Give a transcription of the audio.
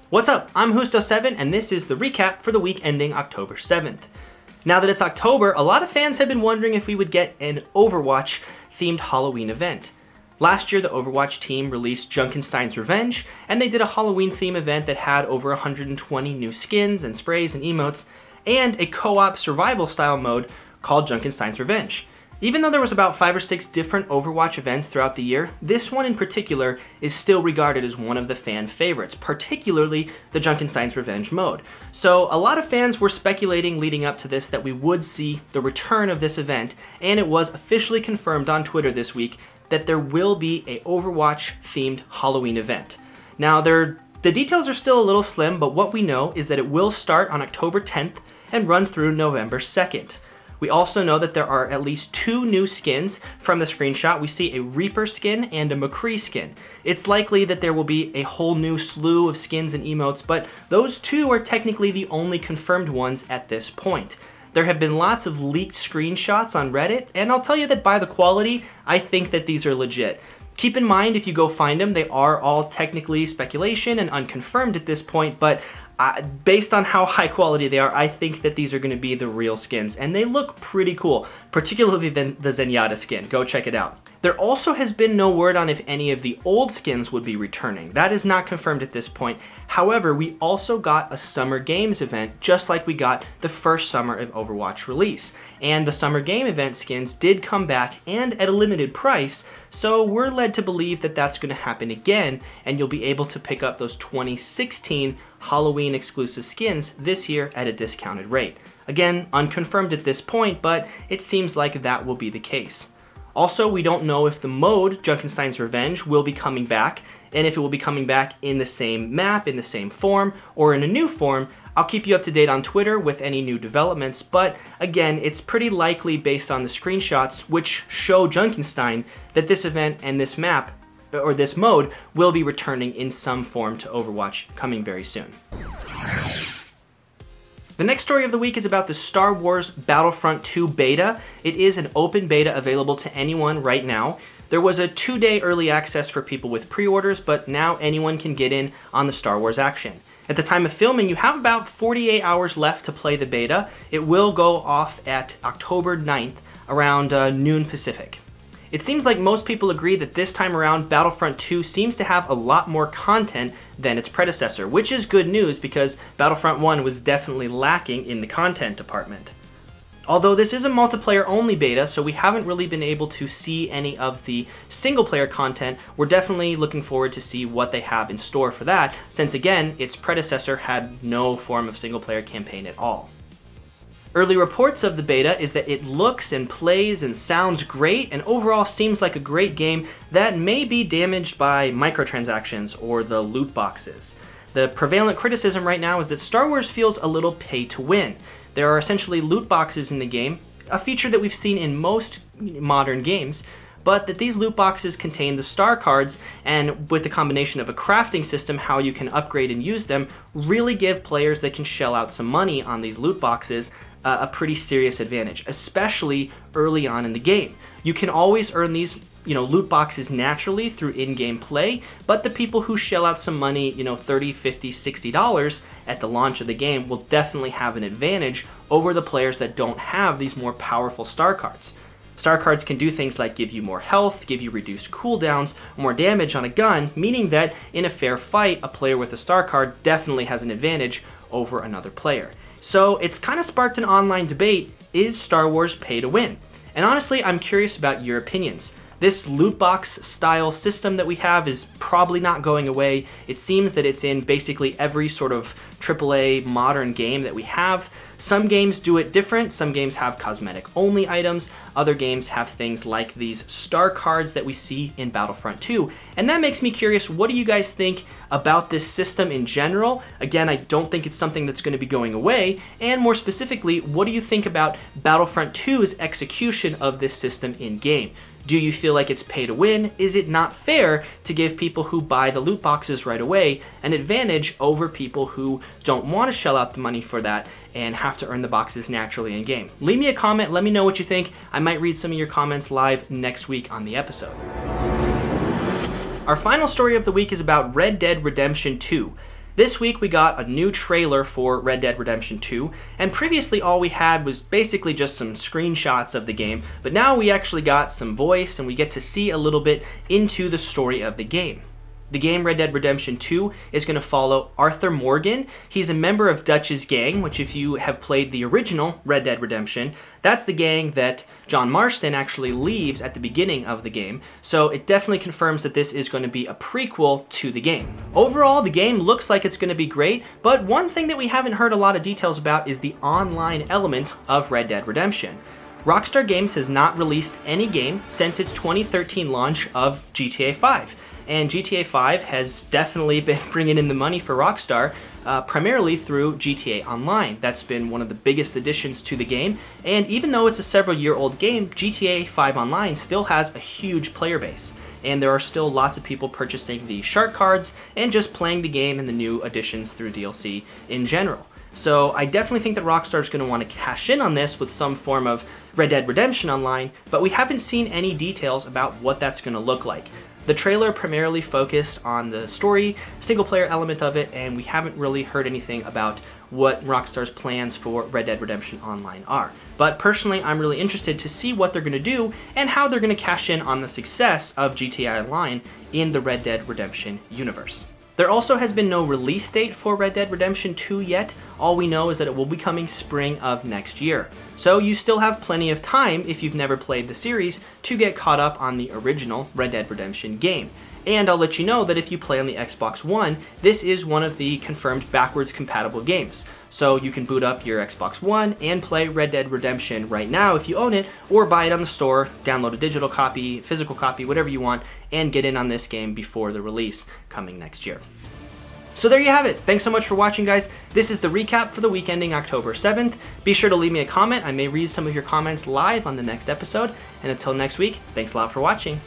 What's up? I'm Husto7 and this is the recap for the week ending October 7th. Now that it's October, a lot of fans have been wondering if we would get an Overwatch themed Halloween event. Last year the Overwatch team released Junkenstein's Revenge, and they did a Halloween theme event that had over 120 new skins and sprays and emotes, and a co-op survival style mode called Junkenstein's Revenge. Even though there was about 5 or 6 different Overwatch events throughout the year, this one in particular is still regarded as one of the fan favorites, particularly the Junkenstein's Revenge mode. So a lot of fans were speculating leading up to this that we would see the return of this event, and it was officially confirmed on Twitter this week that there will be a Overwatch themed Halloween event. Now the details are still a little slim, but what we know is that it will start on October 10th and run through November 2nd. We also know that there are at least 2 new skins from the screenshot. We see a Reaper skin and a McCree skin. It's likely that there will be a whole new slew of skins and emotes, but those 2 are technically the only confirmed ones at this point. There have been lots of leaked screenshots on Reddit, and I'll tell you that by the quality, I think that these are legit. Keep in mind, if you go find them, they are all technically speculation and unconfirmed at this point, but based on how high quality they are, I think that these are going to be the real skins, and they look pretty cool, particularly the Zenyatta skin. Go check it out. There also has been no word on if any of the old skins would be returning. That is not confirmed at this point. However, we also got a Summer Games event, just like we got the first Summer of Overwatch release. And the Summer Game event skins did come back, and at a limited price, so we're led to believe that that's going to happen again, and you'll be able to pick up those 2016 Halloween exclusive skins this year at a discounted rate. Again, unconfirmed at this point, but it seems like that will be the case. Also, we don't know if the mode, Junkenstein's Revenge, will be coming back, and if it will be coming back in the same map, in the same form, or in a new form. I'll keep you up to date on Twitter with any new developments, but again, it's pretty likely based on the screenshots which show Junkenstein that this event and this map, or this mode, will be returning in some form to Overwatch coming very soon. The next story of the week is about the Star Wars Battlefront 2 beta. It is an open beta available to anyone right now. There was a 2-day early access for people with pre-orders, but now anyone can get in on the Star Wars action. At the time of filming, you have about 48 hours left to play the beta. It will go off at October 9th around noon Pacific. It seems like most people agree that this time around Battlefront 2 seems to have a lot more content than its predecessor, which is good news because Battlefront 1 was definitely lacking in the content department. Although this is a multiplayer only beta, so we haven't really been able to see any of the single player content, we're definitely looking forward to see what they have in store for that, since again, its predecessor had no form of single player campaign at all. Early reports of the beta is that it looks and plays and sounds great, and overall seems like a great game that may be damaged by microtransactions or the loot boxes. The prevalent criticism right now is that Star Wars feels a little pay to win. There are essentially loot boxes in the game, a feature that we've seen in most modern games, but that these loot boxes contain the star cards, and with the combination of a crafting system, how you can upgrade and use them, really give players that can shell out some money on these loot boxes a pretty serious advantage, especially early on in the game. You can always earn these loot boxes naturally through in-game play, but the people who shell out some money, $30, $50, $60 at the launch of the game will definitely have an advantage over the players that don't have these more powerful star cards. Star cards can do things like give you more health, give you reduced cooldowns, more damage on a gun, meaning that in a fair fight, a player with a star card definitely has an advantage over another player. So it's kind of sparked an online debate, is Star Wars pay to win? And honestly, I'm curious about your opinions. This loot box style system that we have is probably not going away. It seems that it's in basically every sort of AAA modern game that we have. Some games do it different. Some games have cosmetic only items. Other games have things like these star cards that we see in Battlefront 2. And that makes me curious, what do you guys think about this system in general? Again, I don't think it's something that's going to be going away. And more specifically, what do you think about Battlefront 2's execution of this system in game? Do you feel like it's pay to win? Is it not fair to give people who buy the loot boxes right away an advantage over people who don't want to shell out the money for that and have to earn the boxes naturally in game? Leave me a comment, let me know what you think. I might read some of your comments live next week on the episode. Our final story of the week is about Red Dead Redemption 2. This week we got a new trailer for Red Dead Redemption 2, and previously all we had was basically just some screenshots of the game, but now we actually got some voice and we get to see a little bit into the story of the game. The game Red Dead Redemption 2 is going to follow Arthur Morgan. He's a member of Dutch's gang, which if you have played the original Red Dead Redemption, that's the gang that John Marston actually leaves at the beginning of the game, so it definitely confirms that this is going to be a prequel to the game. Overall, the game looks like it's going to be great, but one thing that we haven't heard a lot of details about is the online element of Red Dead Redemption. Rockstar Games has not released any game since its 2013 launch of GTA 5. And GTA 5 has definitely been bringing in the money for Rockstar, primarily through GTA Online. That's been one of the biggest additions to the game, and even though it's a several-year-old game, GTA 5 Online still has a huge player base. And there are still lots of people purchasing the shark cards and just playing the game and the new additions through DLC in general. So I definitely think that Rockstar is going to want to cash in on this with some form of Red Dead Redemption Online, but we haven't seen any details about what that's going to look like. The trailer primarily focused on the story, single-player element of it, and we haven't really heard anything about what Rockstar's plans for Red Dead Redemption Online are. But personally, I'm really interested to see what they're going to do and how they're going to cash in on the success of GTA Online in the Red Dead Redemption universe. There also has been no release date for Red Dead Redemption 2 yet. All we know is that it will be coming spring of next year. So you still have plenty of time, if you've never played the series, to get caught up on the original Red Dead Redemption game. And I'll let you know that if you play on the Xbox One, this is one of the confirmed backwards compatible games. So you can boot up your Xbox One and play Red Dead Redemption right now if you own it, or buy it on the store, download a digital copy, physical copy, whatever you want, and get in on this game before the release coming next year. So there you have it. Thanks so much for watching, guys. This is the recap for the week ending October 7th. Be sure to leave me a comment. I may read some of your comments live on the next episode. And until next week, thanks a lot for watching.